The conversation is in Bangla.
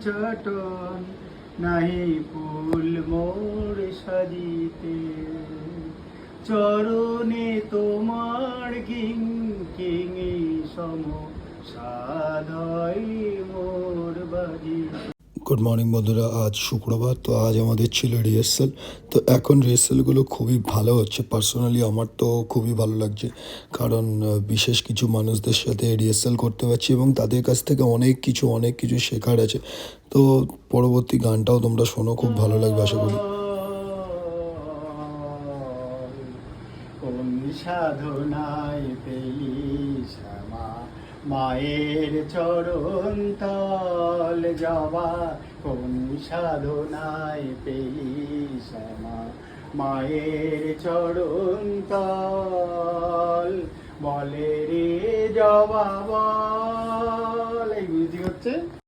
চটন নাহি ফুল মোর সাজিতে, চরণে তোমার কিং কিঙি সম সাধয় মোর বাজিতে। গুড মর্নিং বন্ধুরা, আজ শুক্রবার। তো আজ আমাদের ছিল রিহার্সাল। তো এখন রিহার্সালগুলো খুবই ভালো হচ্ছে। পার্সোনালি আমার তো খুবই ভালো লাগছে, কারণ বিশেষ কিছু মানুষদের সাথে রিহার্সাল করতে পারছি এবং তাদের কাছ থেকে অনেক কিছু শেখার আছে। তো পরবর্তী গানটাও তোমরা শোনো, খুব ভালো লাগবে আশা করি। কোন সাধনায় পেলি শ্যামা মায়ের চরণ তল যাওয়া, কোন সাধনায় পেলি শ্যামা মায়ের চরণ তল, বলে রে জবা বল। এই মিউজিক হচ্ছে